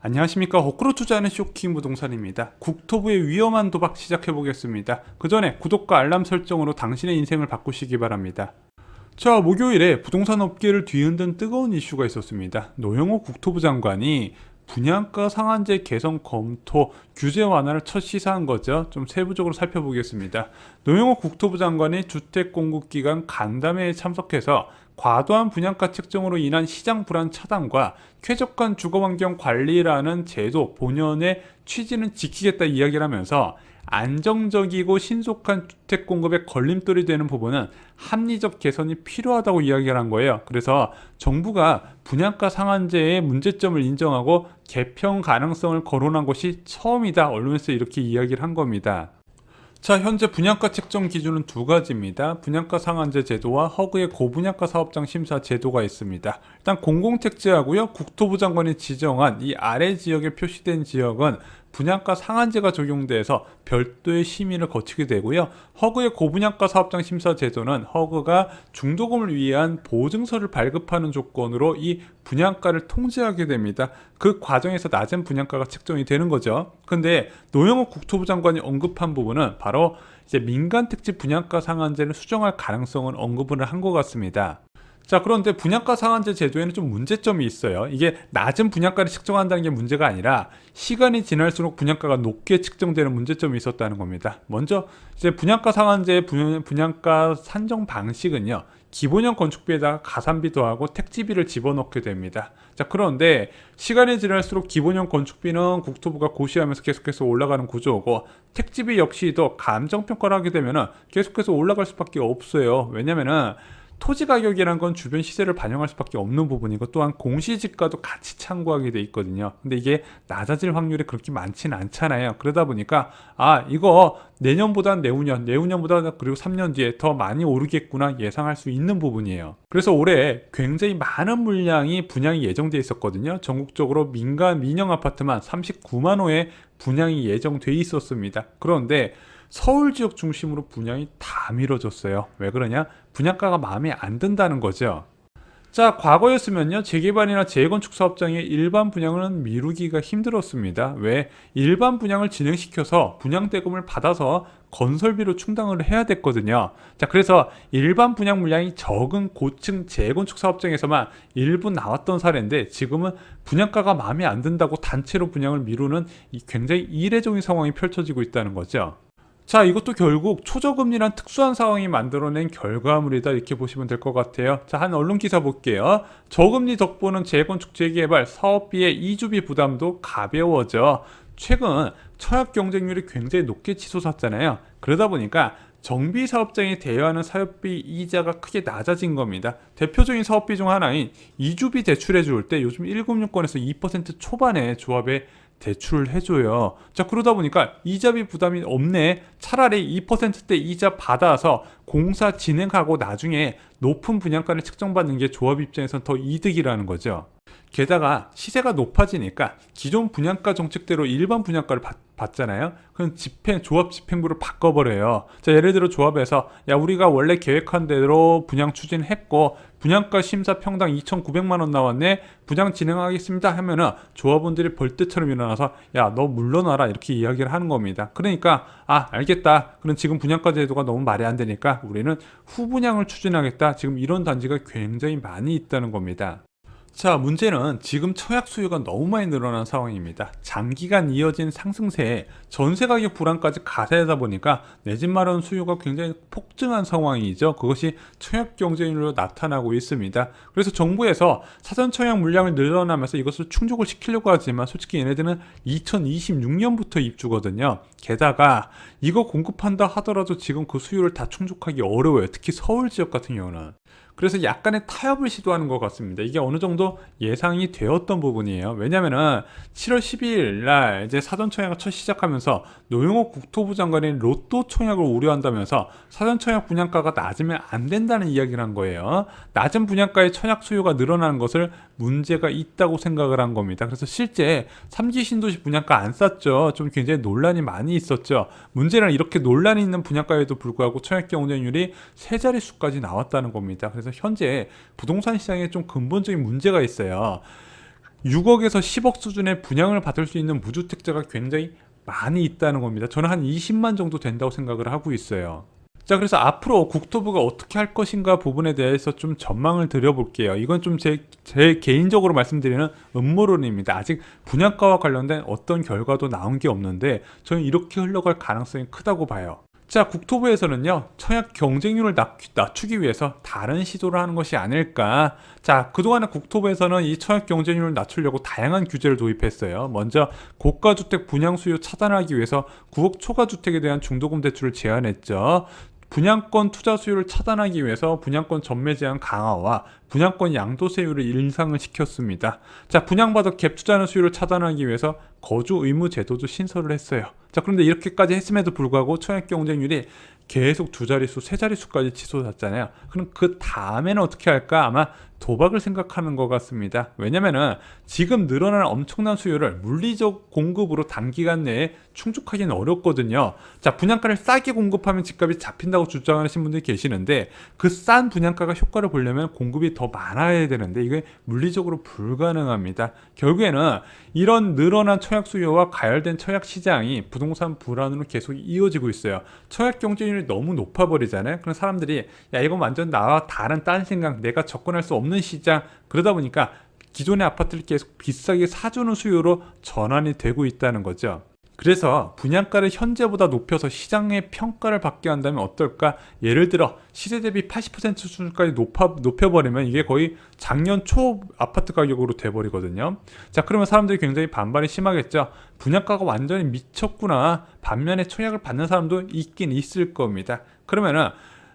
안녕하십니까. 거꾸로 투자하는 쇼킹 부동산입니다. 국토부의 위험한 도박 시작해 보겠습니다. 그 전에 구독과 알람 설정으로 당신의 인생을 바꾸시기 바랍니다. 자, 목요일에 부동산 업계를 뒤흔든 뜨거운 이슈가 있었습니다. 노영호 국토부 장관이 분양가 상한제 개선 검토 규제 완화를 첫 시사한 거죠. 좀 세부적으로 살펴보겠습니다. 노영호 국토부 장관이 주택공급기관 간담회에 참석해서 과도한 분양가 책정으로 인한 시장 불안 차단과 쾌적한 주거환경 관리라는 제도 본연의 취지는 지키겠다 이야기를 하면서 안정적이고 신속한 주택 공급에 걸림돌이 되는 부분은 합리적 개선이 필요하다고 이야기를 한 거예요. 그래서 정부가 분양가 상한제의 문제점을 인정하고 개편 가능성을 거론한 것이 처음이다. 언론에서 이렇게 이야기를 한 겁니다. 자, 현재 분양가 책정 기준은 두 가지입니다. 분양가 상한제 제도와 허그의 고분양가 사업장 심사 제도가 있습니다. 일단 공공택지하고요, 국토부 장관이 지정한 이 아래 지역에 표시된 지역은 분양가 상한제가 적용돼서 별도의 심의를 거치게 되고요. 허그의 고분양가 사업장 심사 제도는 허그가 중도금을 위한 보증서를 발급하는 조건으로 이 분양가를 통제하게 됩니다. 그 과정에서 낮은 분양가가 책정이 되는 거죠. 근데 노영호 국토부 장관이 언급한 부분은 바로 이제 민간택지 분양가 상한제를 수정할 가능성을 언급을 한 것 같습니다. 자, 그런데 분양가 상한제 제도에는 좀 문제점이 있어요. 이게 낮은 분양가를 측정한다는 게 문제가 아니라 시간이 지날수록 분양가가 높게 측정되는 문제점이 있었다는 겁니다. 먼저 이제 분양가 상한제의 분양가 산정 방식은요, 기본형 건축비에다가 가산비 더하고 택지비를 집어넣게 됩니다. 자, 그런데 시간이 지날수록 기본형 건축비는 국토부가 고시하면서 계속해서 올라가는 구조고, 택지비 역시도 감정평가를 하게 되면 계속해서 올라갈 수밖에 없어요. 왜냐면은 토지 가격이란 건 주변 시세를 반영할 수밖에 없는 부분이고, 또한 공시지가도 같이 참고하게 돼 있거든요. 근데 이게 낮아질 확률이 그렇게 많지는 않잖아요. 그러다 보니까 이거 내년보다 내후년보다 그리고 3년 뒤에 더 많이 오르겠구나 예상할 수 있는 부분이에요. 그래서 올해 굉장히 많은 물량이 분양이 예정돼 있었거든요. 전국적으로 민영 아파트만 39만 호의 분양이 예정돼 있었습니다. 그런데 서울 지역 중심으로 분양이 다 미뤄졌어요. 왜 그러냐? 분양가가 마음에 안 든다는 거죠. 자, 과거였으면요, 재개발이나 재건축 사업장의 일반 분양은 미루기가 힘들었습니다. 왜? 일반 분양을 진행시켜서 분양대금을 받아서 건설비로 충당을 해야 됐거든요. 자, 그래서 일반 분양 물량이 적은 고층 재건축 사업장에서만 일부 나왔던 사례인데, 지금은 분양가가 마음에 안 든다고 단체로 분양을 미루는 굉장히 이례적인 상황이 펼쳐지고 있다는 거죠. 자, 이것도 결국 초저금리란 특수한 상황이 만들어낸 결과물이다, 이렇게 보시면 될 것 같아요. 자, 한 언론 기사 볼게요. 저금리 덕분은 재건축 재개발 사업비의 이주비 부담도 가벼워져. 최근 청약 경쟁률이 굉장히 높게 치솟았잖아요. 그러다 보니까 정비 사업장에 대여하는 사업비 이자가 크게 낮아진 겁니다. 대표적인 사업비 중 하나인 이주비 대출해 줄 때 요즘 1금융권에서 2% 초반에 조합에 대출을 해줘요. 자, 그러다 보니까 이자비 부담이 없네. 차라리 2%대 이자 받아서 공사 진행하고 나중에 높은 분양가를 책정받는 게 조합 입장에선 더 이득이라는 거죠. 게다가 시세가 높아지니까 기존 분양가 정책대로 일반 분양가를 받잖아요. 그럼 조합 집행부를 바꿔버려요. 자, 예를 들어 조합에서 우리가 원래 계획한 대로 분양 추진했고 분양가 심사 평당 2,900만 원 나왔네, 분양 진행하겠습니다 하면은 조합원들이 벌떼처럼 일어나서 너 물러나라, 이렇게 이야기를 하는 겁니다. 그러니까 알겠다, 그럼 지금 분양가 제도가 너무 말이 안 되니까 우리는 후분양을 추진하겠다, 지금 이런 단지가 굉장히 많이 있다는 겁니다. 자, 문제는 지금 청약 수요가 너무 많이 늘어난 상황입니다. 장기간 이어진 상승세에 전세 가격 불안까지 가세하다 보니까 내 집 마련 수요가 굉장히 폭증한 상황이죠. 그것이 청약 경쟁률로 나타나고 있습니다. 그래서 정부에서 사전 청약 물량을 늘어나면서 이것을 충족을 시키려고 하지만 솔직히 얘네들은 2026년부터 입주거든요. 게다가 이거 공급한다 하더라도 지금 그 수요를 다 충족하기 어려워요. 특히 서울 지역 같은 경우는. 그래서 약간의 타협을 시도하는 것 같습니다. 이게 어느 정도 예상이 되었던 부분이에요. 왜냐면은 7월 12일 날 이제 사전 청약을 첫 시작하면서 노영호 국토부 장관이 로또 청약을 우려한다면서 사전 청약 분양가가 낮으면 안 된다는 이야기를 한 거예요. 낮은 분양가의 청약 수요가 늘어나는 것을 문제가 있다고 생각을 한 겁니다. 그래서 실제 3기 신도시 분양가 안 쌌죠. 좀 굉장히 논란이 많이 있었죠. 문제는 이렇게 논란이 있는 분양가에도 불구하고 청약 경쟁률이 세 자릿수까지 나왔다는 겁니다. 그래서 현재 부동산 시장에 좀 근본적인 문제가 있어요. 6억에서 10억 수준의 분양을 받을 수 있는 무주택자가 굉장히 많이 있다는 겁니다. 저는 한 20만 정도 된다고 생각을 하고 있어요. 자, 그래서 앞으로 국토부가 어떻게 할 것인가 부분에 대해서 좀 전망을 드려볼게요. 이건 좀 제 개인적으로 말씀드리는 음모론입니다. 아직 분양가와 관련된 어떤 결과도 나온 게 없는데 저는 이렇게 흘러갈 가능성이 크다고 봐요. 자, 국토부에서는요, 청약 경쟁률을 낮추기 위해서 다른 시도를 하는 것이 아닐까. 자, 그동안에 국토부에서는 이 청약 경쟁률을 낮추려고 다양한 규제를 도입했어요. 먼저 고가주택 분양 수요 차단하기 위해서 9억 초과주택에 대한 중도금 대출을 제한했죠. 분양권 투자 수요를 차단하기 위해서 분양권 전매 제한 강화와 분양권 양도세율을 인상을 시켰습니다. 자, 분양받아 갭 투자하는 수요를 차단하기 위해서 거주 의무 제도도 신설을 했어요. 자, 그런데 이렇게까지 했음에도 불구하고 청약 경쟁률이 계속 두 자릿수, 세 자릿수까지 치솟았잖아요. 그럼 그 다음에는 어떻게 할까? 아마 도박을 생각하는 것 같습니다. 왜냐면은 지금 늘어나는 엄청난 수요를 물리적 공급으로 단기간 내에 충족하기는 어렵거든요. 자, 분양가를 싸게 공급하면 집값이 잡힌다고 주장하시는 분들이 계시는데 그 싼 분양가가 효과를 보려면 공급이 더 많아야 되는데 이게 물리적으로 불가능합니다. 결국에는 이런 늘어난 청약 수요와 가열된 청약 시장이 부동산 불안으로 계속 이어지고 있어요. 청약 경쟁률이 너무 높아버리잖아요. 그럼 사람들이 야, 이건 완전 나와 다른 딴 생각, 내가 접근할 수 없는 시장, 그러다 보니까 기존의 아파트를 계속 비싸게 사주는 수요로 전환이 되고 있다는 거죠. 그래서 분양가를 현재보다 높여서 시장의 평가를 받게 한다면 어떨까? 예를 들어 시세 대비 80% 수준까지 높여버리면 이게 거의 작년 초 아파트 가격으로 돼버리거든요. 자, 그러면 사람들이 굉장히 반발이 심하겠죠. 분양가가 완전히 미쳤구나. 반면에 청약을 받는 사람도 있긴 있을 겁니다. 그러면은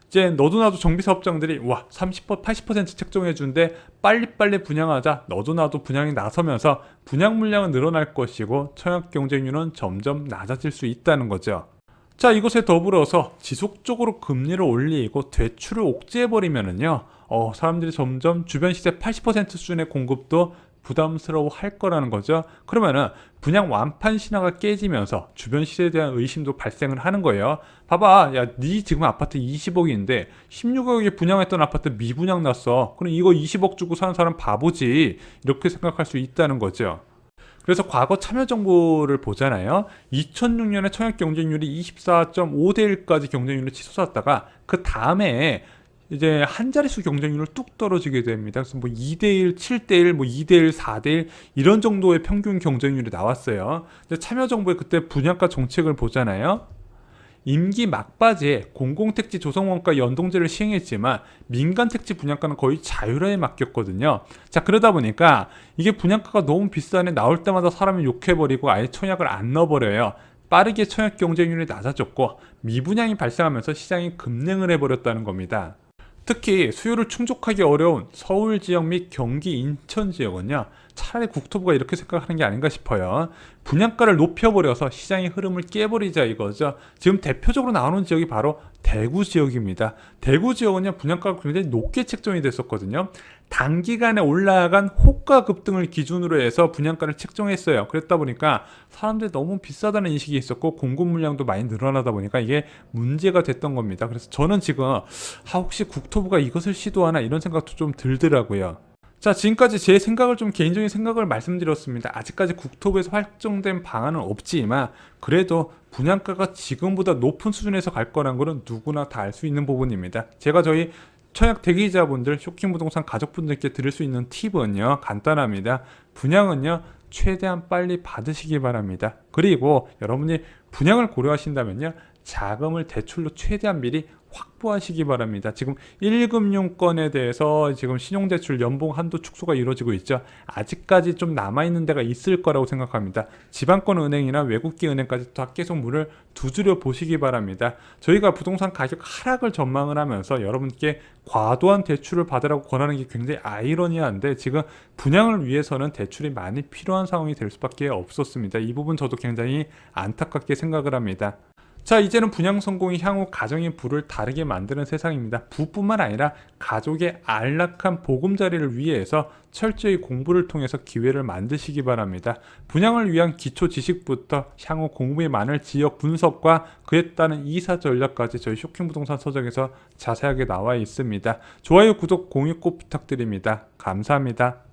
이제 너도 나도 정비사업장들이 와 30% 80% 책정해 준데 빨리빨리 분양하자. 너도 나도 분양에 나서면서 분양 물량은 늘어날 것이고 청약 경쟁률은 점점 낮아질 수 있다는 거죠. 자, 이것에 더불어서 지속적으로 금리를 올리고 대출을 옥죄해버리면은요, 사람들이 점점 주변 시세 80% 수준의 공급도 부담스러워 할 거라는 거죠. 그러면은 분양 완판 신화가 깨지면서 주변 시세에 대한 의심도 발생을 하는 거예요. 봐봐, 야, 네 지금 아파트 20억인데 16억에 분양했던 아파트 미분양 났어. 그럼 이거 20억 주고 사는 사람 바보지. 이렇게 생각할 수 있다는 거죠. 그래서 과거 참여정부를 보잖아요. 2006년에 청약 경쟁률이 24.5대 1까지 경쟁률을 치솟았다가 그 다음에 이제 한 자릿수 경쟁률을 뚝 떨어지게 됩니다. 그래서 뭐 2대1, 7대1, 뭐 2대1, 4대1 이런 정도의 평균 경쟁률이 나왔어요. 근데 참여정부의 그때 분양가 정책을 보잖아요. 임기 막바지에 공공택지 조성원가 연동제를 시행했지만 민간택지 분양가는 거의 자율화에 맡겼거든요. 자, 그러다 보니까 이게 분양가가 너무 비싸네 나올 때마다 사람이 욕해버리고 아예 청약을 안 넣어버려요. 빠르게 청약 경쟁률이 낮아졌고 미분양이 발생하면서 시장이 급냉을 해버렸다는 겁니다. 특히 수요를 충족하기 어려운 서울 지역 및 경기 인천 지역은요, 차라리 국토부가 이렇게 생각하는 게 아닌가 싶어요. 분양가를 높여버려서 시장의 흐름을 깨버리자 이거죠. 지금 대표적으로 나오는 지역이 바로 대구 지역입니다. 대구 지역은요, 분양가가 굉장히 높게 책정이 됐었거든요. 단기간에 올라간 호가 급등을 기준으로 해서 분양가를 책정했어요. 그랬다 보니까 사람들이 너무 비싸다는 인식이 있었고 공급 물량도 많이 늘어나다 보니까 이게 문제가 됐던 겁니다. 그래서 저는 지금 혹시 국토부가 이것을 시도하나 이런 생각도 좀 들더라고요. 자, 지금까지 제 생각을 좀 개인적인 생각을 말씀드렸습니다. 아직까지 국토부에서 확정된 방안은 없지만 그래도 분양가가 지금보다 높은 수준에서 갈 거란 거는 누구나 다 알 수 있는 부분입니다. 제가 저희 청약 대기자분들, 쇼킹부동산 가족분들께 드릴 수 있는 팁은요, 간단합니다. 분양은요, 최대한 빨리 받으시기 바랍니다. 그리고 여러분이 분양을 고려하신다면요, 자금을 대출로 최대한 미리 확보하시기 바랍니다. 지금 1금융권에 대해서 지금 신용대출 연봉 한도 축소가 이루어지고 있죠. 아직까지 좀 남아있는 데가 있을 거라고 생각합니다. 지방권 은행이나 외국계 은행까지 다 계속 문을 두드려 보시기 바랍니다. 저희가 부동산 가격 하락을 전망을 하면서 여러분께 과도한 대출을 받으라고 권하는 게 굉장히 아이러니한데, 지금 분양을 위해서는 대출이 많이 필요한 상황이 될 수밖에 없었습니다. 이 부분 저도 굉장히 안타깝게 생각을 합니다. 자, 이제는 분양 성공이 향후 가정의 부를 다르게 만드는 세상입니다. 부뿐만 아니라 가족의 안락한 보금자리를 위해서 철저히 공부를 통해서 기회를 만드시기 바랍니다. 분양을 위한 기초 지식부터 향후 공부에 많을 지역 분석과 그에 따른 이사 전략까지 저희 쇼킹부동산 서적에서 자세하게 나와 있습니다. 좋아요, 구독, 공유 꼭 부탁드립니다. 감사합니다.